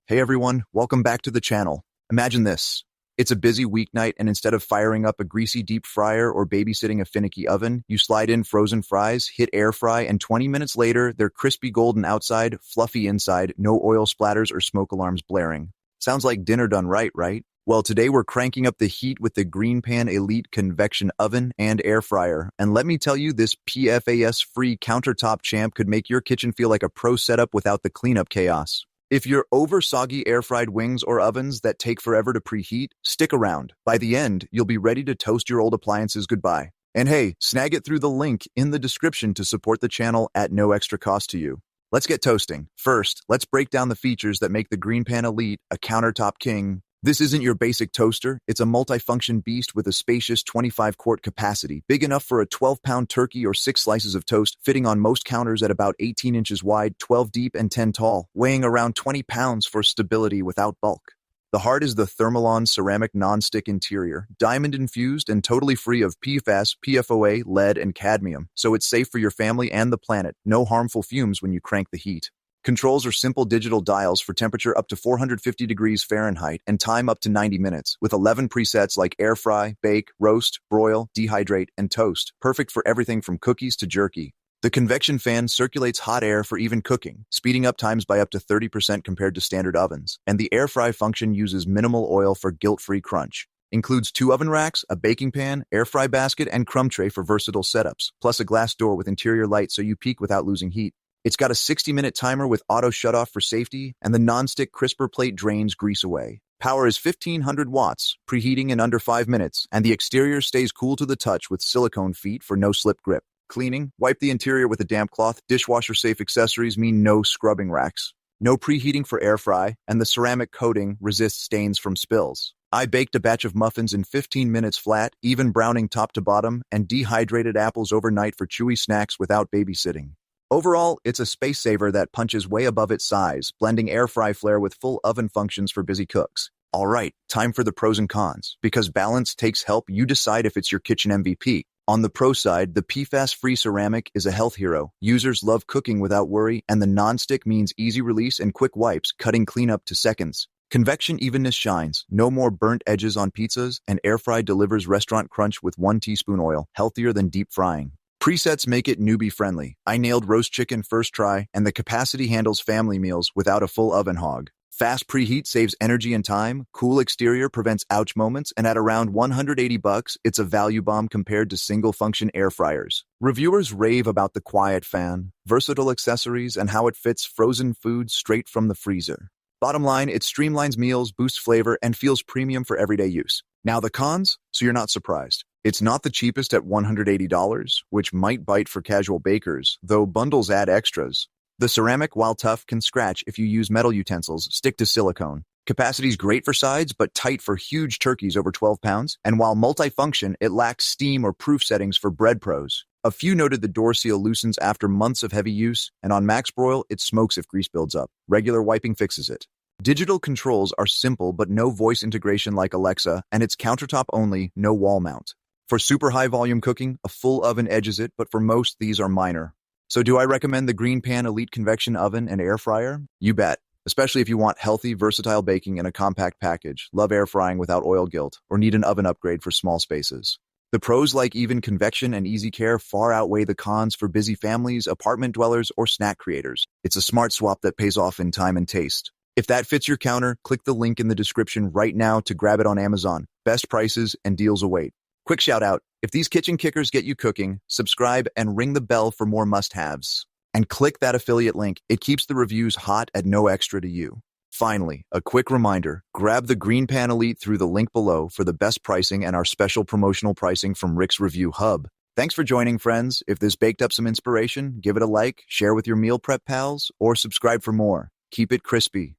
Hey everyone, welcome back to the channel. Imagine this. It's a busy weeknight and instead of firing up a greasy deep fryer or babysitting a finicky oven, you slide in frozen fries, hit air fry, and 20 minutes later, they're crispy golden outside, fluffy inside, no oil splatters or smoke alarms blaring. Sounds like dinner done right, right? Well, today we're cranking up the heat with the GreenPan Elite convection oven and air fryer. And let me tell you, this PFAS-free countertop champ could make your kitchen feel like a pro setup without the cleanup chaos. If you're over soggy air-fried wings or ovens that take forever to preheat, stick around. By the end, you'll be ready to toast your old appliances goodbye. And hey, snag it through the link in the description to support the channel at no extra cost to you. Let's get toasting. First, let's break down the features that make the GreenPan Elite a countertop king. This isn't your basic toaster. It's a multifunction beast with a spacious 25-quart capacity, big enough for a 12-pound turkey or 6 slices of toast, fitting on most counters at about 18 inches wide, 12 deep, and 10 tall, weighing around 20 pounds for stability without bulk. The heart is the Thermalon ceramic nonstick interior, diamond-infused and totally free of PFAS, PFOA, lead, and cadmium, so it's safe for your family and the planet. No harmful fumes when you crank the heat. Controls are simple digital dials for temperature up to 450 degrees Fahrenheit and time up to 90 minutes, with 11 presets like air fry, bake, roast, broil, dehydrate, and toast, perfect for everything from cookies to jerky. The convection fan circulates hot air for even cooking, speeding up times by up to 30% compared to standard ovens, and the air fry function uses minimal oil for guilt-free crunch. Includes 2 oven racks, a baking pan, air fry basket, and crumb tray for versatile setups, plus a glass door with interior light so you peek without losing heat. It's got a 60-minute timer with auto shutoff for safety, and the non-stick crisper plate drains grease away. Power is 1500 watts, preheating in under 5 minutes, and the exterior stays cool to the touch with silicone feet for no slip grip. Cleaning, wipe the interior with a damp cloth. Dishwasher-safe accessories mean no scrubbing racks. No preheating for air fry, and the ceramic coating resists stains from spills. I baked a batch of muffins in 15 minutes flat, even browning top to bottom, and dehydrated apples overnight for chewy snacks without babysitting. Overall, it's a space saver that punches way above its size, blending air fry flair with full oven functions for busy cooks. All right, time for the pros and cons. Because balance takes help, you decide if it's your kitchen MVP. On the pro side, the PFAS-free ceramic is a health hero. Users love cooking without worry, and the non-stick means easy release and quick wipes, cutting cleanup to seconds. Convection evenness shines. No more burnt edges on pizzas, and air fry delivers restaurant crunch with 1 teaspoon oil, healthier than deep frying. Presets make it newbie-friendly. I nailed roast chicken first try, and the capacity handles family meals without a full oven hog. Fast preheat saves energy and time, cool exterior prevents ouch moments, and at around $180, it's a value bomb compared to single-function air fryers. Reviewers rave about the quiet fan, versatile accessories, and how it fits frozen food straight from the freezer. Bottom line, it streamlines meals, boosts flavor, and feels premium for everyday use. Now the cons, so you're not surprised. It's not the cheapest at $180, which might bite for casual bakers, though bundles add extras. The ceramic, while tough, can scratch if you use metal utensils. Stick to silicone. Capacity's great for sides, but tight for huge turkeys over 12 pounds. And while multifunction, it lacks steam or proof settings for bread pros. A few noted the door seal loosens after months of heavy use, and on max broil, it smokes if grease builds up. Regular wiping fixes it. Digital controls are simple, but no voice integration like Alexa, and it's countertop only, no wall mount. For super high volume cooking, a full oven edges it, but for most, these are minor. So do I recommend the GreenPan Elite convection oven and air fryer? You bet. Especially if you want healthy, versatile baking in a compact package, love air frying without oil guilt, or need an oven upgrade for small spaces. The pros like even convection and easy care far outweigh the cons for busy families, apartment dwellers, or snack creators. It's a smart swap that pays off in time and taste. If that fits your counter, click the link in the description right now to grab it on Amazon. Best prices and deals await. Quick shout out, if these kitchen kickers get you cooking, subscribe and ring the bell for more must-haves. And click that affiliate link. It keeps the reviews hot at no extra to you. Finally, a quick reminder, grab the GreenPan Elite through the link below for the best pricing and our special promotional pricing from Rick's Review Hub. Thanks for joining, friends. If this baked up some inspiration, give it a like, share with your meal prep pals, or subscribe for more. Keep it crispy.